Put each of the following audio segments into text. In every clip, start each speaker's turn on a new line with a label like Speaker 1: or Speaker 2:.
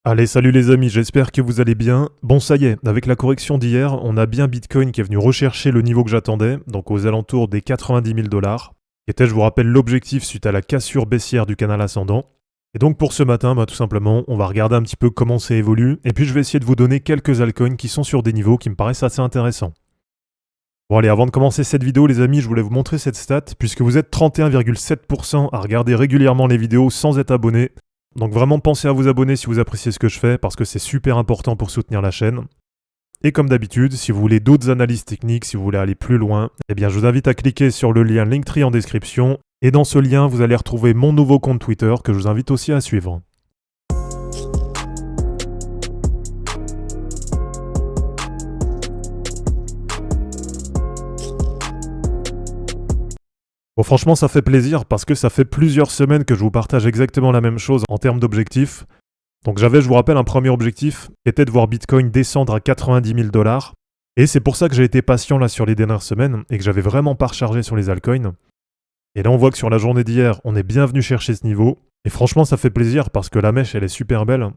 Speaker 1: Allez, salut les amis, j'espère que vous allez bien. Bon, ça y est, avec la correction d'hier, on a bien Bitcoin qui est venu rechercher le niveau que j'attendais, donc aux alentours des 90 000 $, qui était, je vous rappelle, l'objectif suite à la cassure baissière du canal ascendant. Et donc pour ce matin, tout simplement, on va regarder un petit peu comment ça évolue, et puis je vais essayer de vous donner quelques altcoins qui sont sur des niveaux qui me paraissent assez intéressants. Bon allez, avant de commencer cette vidéo les amis, je voulais vous montrer cette stat, puisque vous êtes 31,7% à regarder régulièrement les vidéos sans être abonné. Donc vraiment pensez à vous abonner si vous appréciez ce que je fais, parce que c'est super important pour soutenir la chaîne. Et comme d'habitude, si vous voulez d'autres analyses techniques, si vous voulez aller plus loin, eh bien je vous invite à cliquer sur le lien Linktree en description, et dans ce lien vous allez retrouver mon nouveau compte Twitter que je vous invite aussi à suivre. Bon franchement ça fait plaisir parce que ça fait plusieurs semaines que je vous partage exactement la même chose en termes d'objectifs. Donc j'avais, je vous rappelle, un premier objectif qui était de voir Bitcoin descendre à 90 000 $. Et c'est pour ça que j'ai été patient là sur les dernières semaines et que j'avais vraiment pas rechargé sur les altcoins. Et là on voit que sur la journée d'hier, on est bien venu chercher ce niveau. Et franchement ça fait plaisir parce que la mèche elle est super belle.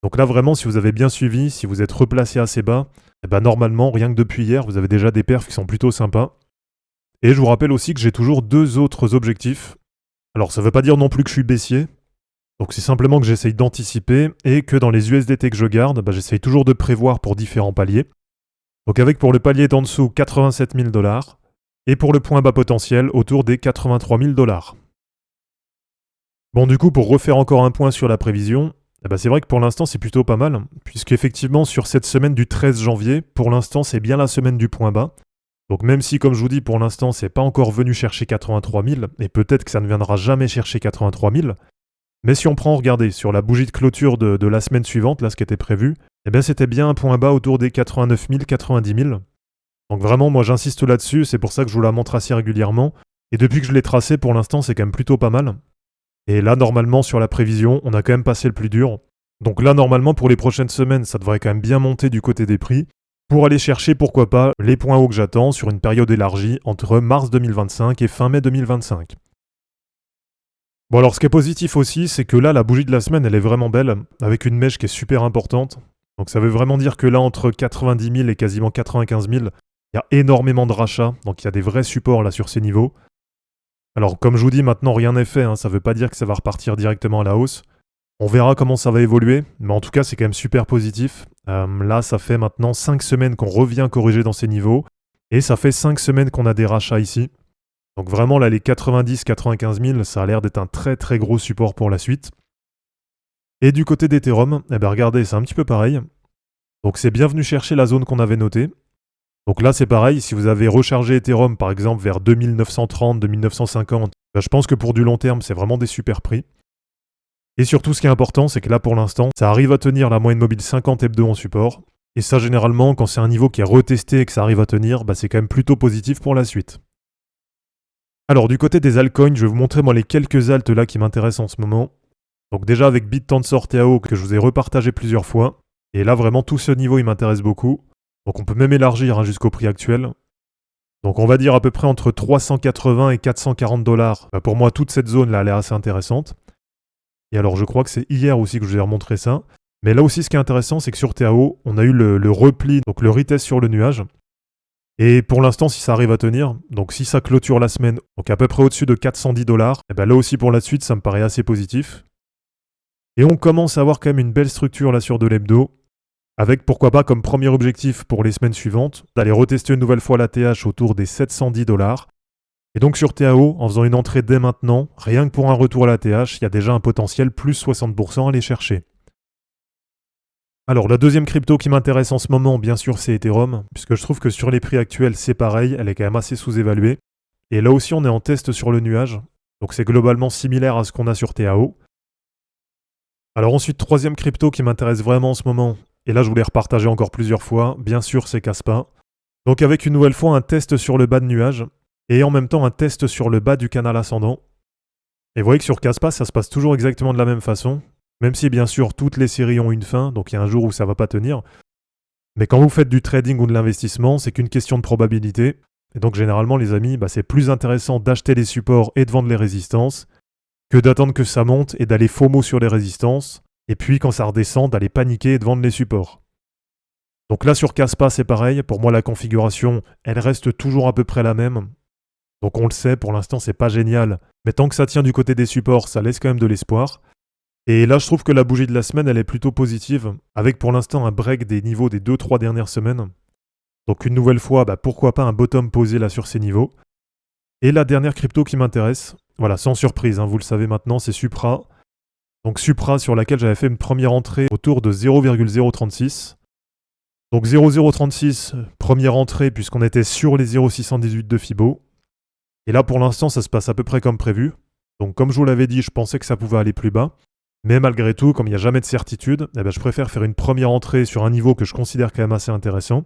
Speaker 1: Donc là vraiment si vous avez bien suivi, si vous êtes replacé assez bas, eh ben normalement rien que depuis hier vous avez déjà des perfs qui sont plutôt sympas. Et je vous rappelle aussi que j'ai toujours deux autres objectifs. Alors ça veut pas dire non plus que je suis baissier. Donc c'est simplement que j'essaye d'anticiper et que dans les USDT que je garde, j'essaye toujours de prévoir pour différents paliers. Donc avec pour le palier d'en dessous 87 000 $ et pour le point bas potentiel autour des 83 000 $. Bon du coup pour refaire encore un point sur la prévision, c'est vrai que pour l'instant c'est plutôt pas mal, puisqu'effectivement sur cette semaine du 13 janvier, pour l'instant c'est bien la semaine du point bas. Donc même si comme je vous dis pour l'instant c'est pas encore venu chercher 83 000, et peut-être que ça ne viendra jamais chercher 83 000, mais si on prend, regardez, sur la bougie de clôture de la semaine suivante, là ce qui était prévu, c'était bien un point bas autour des 89 000, 90 000. Donc vraiment, moi j'insiste là-dessus, c'est pour ça que je vous la montre assez régulièrement. Et depuis que je l'ai tracé, pour l'instant, c'est quand même plutôt pas mal. Et là, normalement, sur la prévision, on a quand même passé le plus dur. Donc là, normalement, pour les prochaines semaines, ça devrait quand même bien monter du côté des prix, pour aller chercher, pourquoi pas, les points hauts que j'attends sur une période élargie entre mars 2025 et fin mai 2025. Bon alors ce qui est positif aussi, c'est que là la bougie de la semaine elle est vraiment belle, avec une mèche qui est super importante. Donc ça veut vraiment dire que là entre 90 000 et quasiment 95 000, il y a énormément de rachats, donc il y a des vrais supports là sur ces niveaux. Alors comme je vous dis maintenant rien n'est fait, ça veut pas dire que ça va repartir directement à la hausse. On verra comment ça va évoluer, mais en tout cas c'est quand même super positif. Là ça fait maintenant 5 semaines qu'on revient corriger dans ces niveaux, et ça fait 5 semaines qu'on a des rachats ici. Donc vraiment là les 90-95 000, ça a l'air d'être un très très gros support pour la suite. Et du côté d'Ethereum, regardez, c'est un petit peu pareil. Donc c'est bien venu chercher la zone qu'on avait notée. Donc là c'est pareil, si vous avez rechargé Ethereum par exemple vers 2930, 2950, je pense que pour du long terme c'est vraiment des super prix. Et surtout ce qui est important, c'est que là pour l'instant, ça arrive à tenir la moyenne mobile 50 hebdo en support. Et ça généralement, quand c'est un niveau qui est retesté et que ça arrive à tenir, c'est quand même plutôt positif pour la suite. Alors du côté des altcoins, je vais vous montrer moi les quelques alts là qui m'intéressent en ce moment. Donc déjà avec BitTensor TAO que je vous ai repartagé plusieurs fois. Et là vraiment tout ce niveau il m'intéresse beaucoup. Donc on peut même élargir jusqu'au prix actuel. Donc on va dire à peu près entre 380 et 440 $. Pour moi toute cette zone là elle est assez intéressante. Et alors je crois que c'est hier aussi que je vous ai remontré ça. Mais là aussi ce qui est intéressant c'est que sur TAO on a eu le repli, donc le retest sur le nuage. Et pour l'instant, si ça arrive à tenir, donc si ça clôture la semaine, donc à peu près au-dessus de 410 $, là aussi pour la suite, ça me paraît assez positif. Et on commence à avoir quand même une belle structure là sur de l'hebdo, avec pourquoi pas comme premier objectif pour les semaines suivantes, d'aller retester une nouvelle fois la TH autour des 710 $. Et donc sur TAO, en faisant une entrée dès maintenant, rien que pour un retour à la TH, il y a déjà un potentiel plus 60% à aller chercher. Alors la deuxième crypto qui m'intéresse en ce moment, bien sûr, c'est Ethereum, puisque je trouve que sur les prix actuels, c'est pareil, elle est quand même assez sous-évaluée. Et là aussi, on est en test sur le nuage, donc c'est globalement similaire à ce qu'on a sur TAO. Alors ensuite, troisième crypto qui m'intéresse vraiment en ce moment, et là je voulais repartager encore plusieurs fois, bien sûr c'est Kaspa. Donc avec une nouvelle fois un test sur le bas de nuage, et en même temps un test sur le bas du canal ascendant. Et vous voyez que sur Kaspa, ça se passe toujours exactement de la même façon. Même si bien sûr toutes les séries ont une fin, donc il y a un jour où ça va pas tenir. Mais quand vous faites du trading ou de l'investissement, c'est qu'une question de probabilité. Et donc généralement les amis, c'est plus intéressant d'acheter les supports et de vendre les résistances que d'attendre que ça monte et d'aller FOMO sur les résistances Et puis quand ça redescend, d'aller paniquer et de vendre les supports. Donc là sur Kaspa c'est pareil, pour moi la configuration, elle reste toujours à peu près la même. Donc on le sait, pour l'instant c'est pas génial, mais tant que ça tient du côté des supports, ça laisse quand même de l'espoir. Et là je trouve que la bougie de la semaine elle est plutôt positive, avec pour l'instant un break des niveaux des 2-3 dernières semaines. Donc une nouvelle fois, pourquoi pas un bottom posé là sur ces niveaux. Et la dernière crypto qui m'intéresse, voilà, sans surprise, vous le savez maintenant, c'est Supra. Donc Supra sur laquelle j'avais fait une première entrée autour de 0,036. Donc 0,036, première entrée puisqu'on était sur les 0,618 de Fibo. Et là pour l'instant ça se passe à peu près comme prévu. Donc comme je vous l'avais dit, je pensais que ça pouvait aller plus bas. Mais malgré tout, comme il n'y a jamais de certitude, je préfère faire une première entrée sur un niveau que je considère quand même assez intéressant.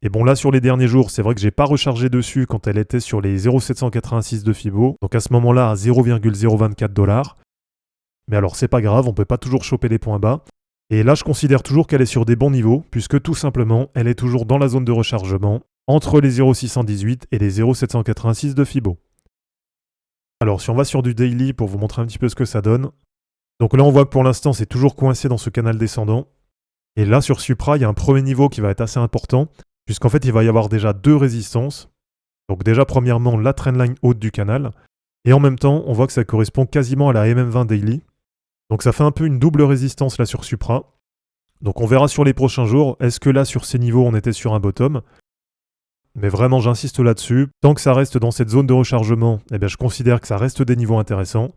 Speaker 1: Et bon là sur les derniers jours, c'est vrai que j'ai pas rechargé dessus quand elle était sur les 0,786 de Fibo. Donc à ce moment-là à 0,024 $. Mais alors c'est pas grave, on peut pas toujours choper les points bas. Et là, je considère toujours qu'elle est sur des bons niveaux, puisque tout simplement, elle est toujours dans la zone de rechargement, entre les 0,618 et les 0,786 de Fibo. Alors, si on va sur du daily pour vous montrer un petit peu ce que ça donne, donc là, on voit que pour l'instant, c'est toujours coincé dans ce canal descendant. Et là, sur Supra, il y a un premier niveau qui va être assez important, puisqu'en fait, il va y avoir déjà 2 résistances. Donc déjà, premièrement, la trendline haute du canal, et en même temps, on voit que ça correspond quasiment à la MM20 daily. Donc ça fait un peu une double résistance là sur Supra. Donc on verra sur les prochains jours, est-ce que là sur ces niveaux on était sur un bottom? Mais vraiment j'insiste là-dessus, tant que ça reste dans cette zone de rechargement, je considère que ça reste des niveaux intéressants.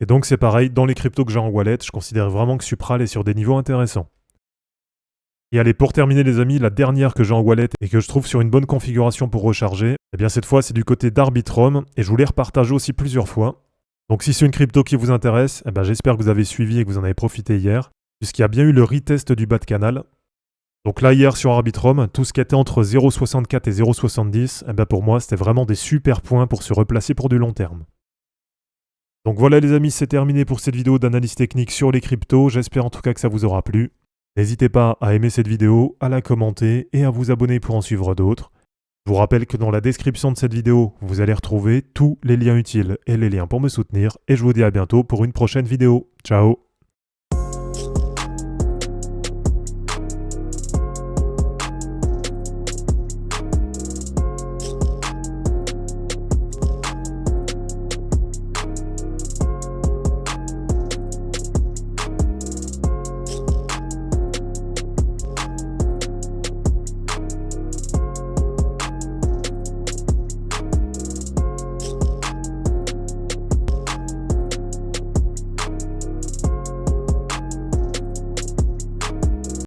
Speaker 1: Et donc c'est pareil, dans les cryptos que j'ai en wallet, je considère vraiment que Supra est sur des niveaux intéressants. Et allez, pour terminer les amis, la dernière que j'ai en wallet et que je trouve sur une bonne configuration pour recharger, cette fois c'est du côté d'Arbitrum, et je vous l'ai repartagé aussi plusieurs fois. Donc si c'est une crypto qui vous intéresse, j'espère que vous avez suivi et que vous en avez profité hier, puisqu'il y a bien eu le retest du bas de canal. Donc là hier sur Arbitrum, tout ce qui était entre 0,64 et 0,70, pour moi c'était vraiment des super points pour se replacer pour du long terme. Donc voilà les amis, c'est terminé pour cette vidéo d'analyse technique sur les cryptos, j'espère en tout cas que ça vous aura plu. N'hésitez pas à aimer cette vidéo, à la commenter et à vous abonner pour en suivre d'autres. Je vous rappelle que dans la description de cette vidéo, vous allez retrouver tous les liens utiles et les liens pour me soutenir. Et je vous dis à bientôt pour une prochaine vidéo. Ciao!